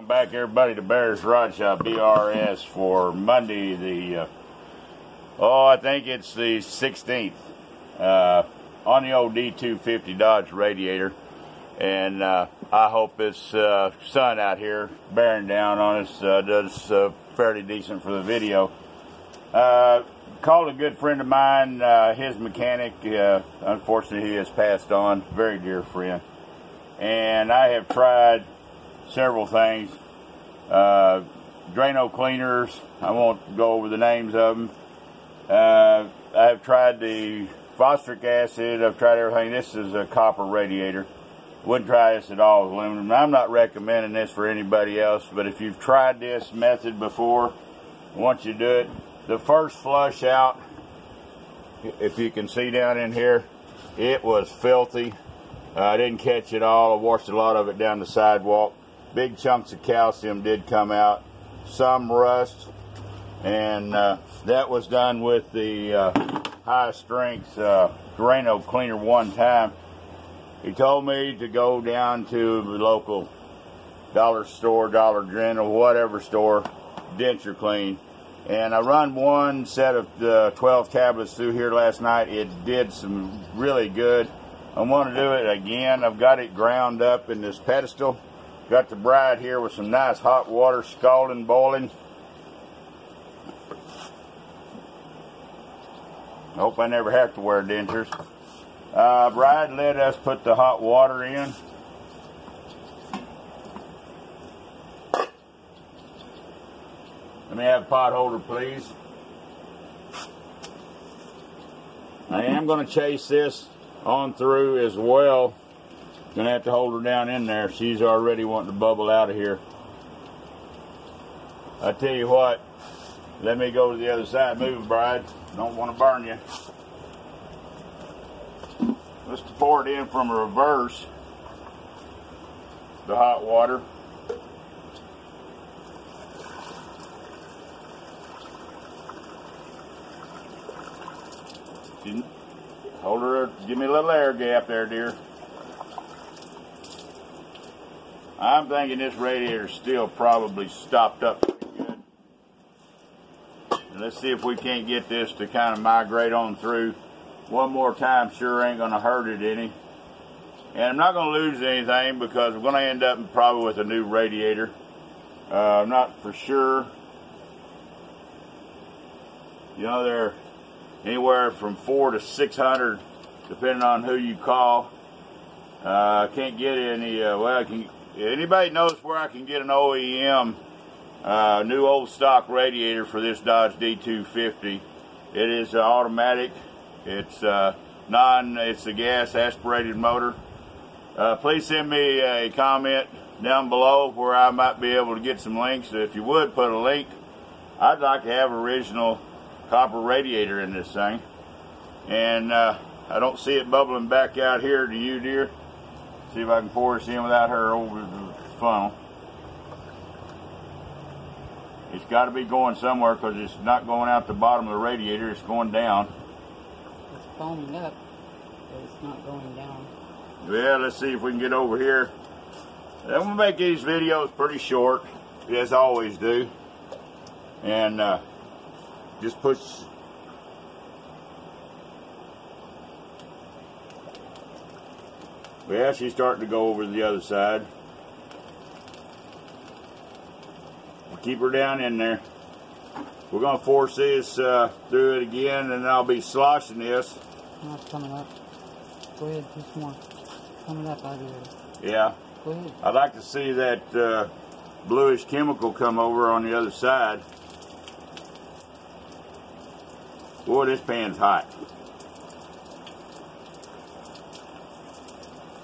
back, everybody, to Bear's Rod Shop, BRS, for Monday, I think it's the 16th, on the old D250 Dodge Radiator. And I hope this sun out here bearing down on us does fairly decent for the video. Called a good friend of mine, his mechanic. Unfortunately, he has passed on. Very dear friend. And I have tried several things. Drano cleaners. I won't go over the names of them. I have tried the phosphoric acid. I've tried everything. This is a copper radiator. Wouldn't try this at all with aluminum. I'm not recommending this for anybody else, but if you've tried this method before, once you do it, the first flush out, if you can see down in here, it was filthy. I didn't catch it all. I washed a lot of it down the sidewalk. Big chunks of calcium did come out, some rust, and that was done with the high strength Drano cleaner one time. He told me to go down to the local dollar store, Dollar General, whatever store, Denture clean. And I run one set of 12 tablets through here last night. It did some really good. I want to do it again. I've got it ground up in this pedestal. Got the bride here with some nice hot water, scalding, boiling. I hope I never have to wear dentures. Bride let us put the hot water in. Let me have a pot holder, please. I am going to chase this on through as well. Gonna have to hold her down in there. She's already wanting to bubble out of here. I tell you what, let me go to the other side. Move, bride. Don't want to burn you. Let's pour it in from a reverse, the hot water. Hold her, give me a little air gap there, dear. I'm thinking this radiator's still probably stopped up pretty good. And let's see if we can't get this to kind of migrate on through. One more time sure ain't going to hurt it any. And I'm not going to lose anything because we're going to end up probably with a new radiator. I'm not for sure. You know, they're anywhere from $400 to $600 depending on who you call. Can't get any, anybody knows where I can get an OEM new old stock radiator for this Dodge D250. It is automatic. It's it's a gas aspirated motor. Please send me a comment down below where I might be able to get some links. If you would put a link, I'd like to have original copper radiator in this thing. And I don't see it bubbling back out here. Do you, dear? See if I can pour this in without her over the funnel. It's got to be going somewhere because it's not going out the bottom of the radiator. It's going down. It's foaming up, but it's not going down. Well, let's see if we can get over here. I'm going to make these videos pretty short, as I always do. And just push. Well, she's starting to go over to the other side. We'll keep her down in there. We're going to force this through it again, and I'll be sloshing this. No, it's coming up. Go ahead, just more. Coming up out of here. Yeah. Go ahead. I'd like to see that bluish chemical come over on the other side. Boy, this pan's hot.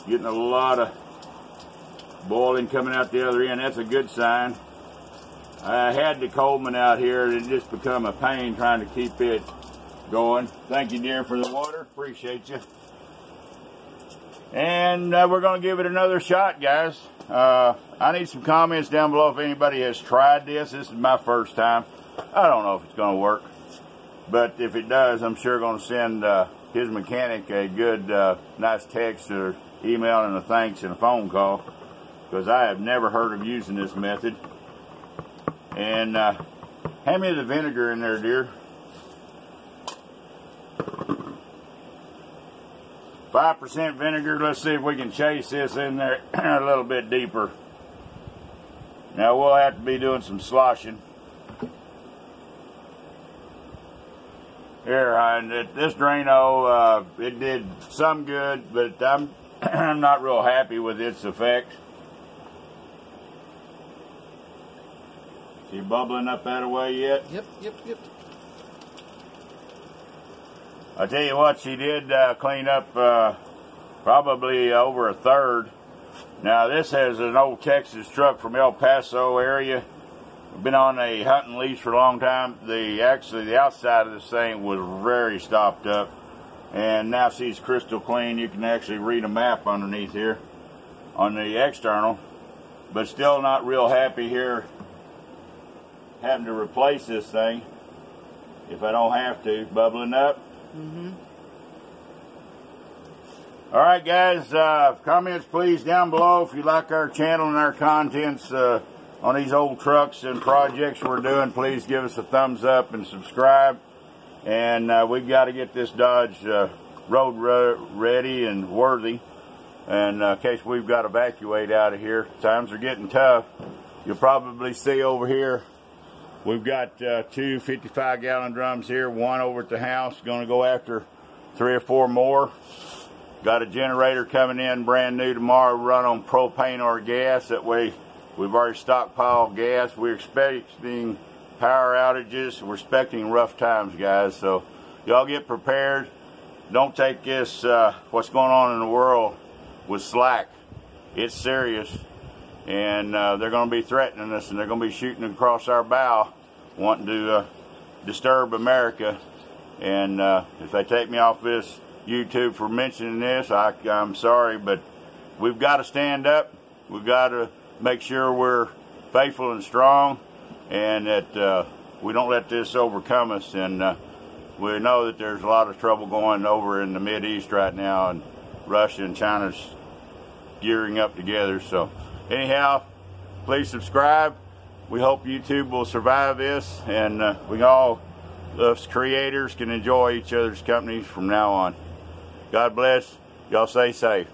Getting a lot of boiling coming out the other end. That's a good sign. I had the Coleman out here. It just become a pain trying to keep it going. Thank you, dear, for the water. Appreciate you. And we're going to give it another shot, guys. I need some comments down below if anybody has tried this. This is my first time. I don't know if it's going to work. But if it does, I'm sure going to send his mechanic a good, nice text or email and a thanks and a phone call. because I have never heard of using this method. And hand me the vinegar in there, dear. 5% vinegar. Let's see if we can chase this in there a little bit deeper. Now we'll have to be doing some sloshing. Here, this Drano, it did some good, but I'm not real happy with its effect. See bubbling up that way yet? Yep. I tell you what, she did clean up probably over a third. Now this is an old Texas truck from El Paso area. Been on a hunting lease for a long time. Actually the outside of this thing was very stopped up, and now she's crystal clean. You can actually read a map underneath here on the external, but still not real happy here having to replace this thing if I don't have to. Bubbling up. All right, guys, comments please down below if you like our channel and our contents on these old trucks and projects we're doing. Please give us a thumbs up and subscribe. And we've got to get this Dodge road ready and worthy, and in case we've got to evacuate out of here. Times are getting tough. You'll probably see over here we've got two 55-gallon drums here, one over at the house. Going to go after 3 or 4 more. Got a generator coming in brand new tomorrow, run on propane or gas. That way we've already stockpiled gas. We're expecting power outages. We're expecting rough times, guys. So y'all get prepared. Don't take this, what's going on in the world, with slack. It's serious. And they're going to be threatening us, and they're going to be shooting across our bow, wanting to disturb America. And if they take me off this YouTube for mentioning this, I'm sorry, but we've got to stand up. We've got to make sure we're faithful and strong, and that we don't let this overcome us. And we know that there's a lot of trouble going over in the Mideast right now, and Russia and China's gearing up together. So anyhow, please subscribe. We hope YouTube will survive this, and we all, us creators, can enjoy each other's company from now on. God bless. Y'all stay safe.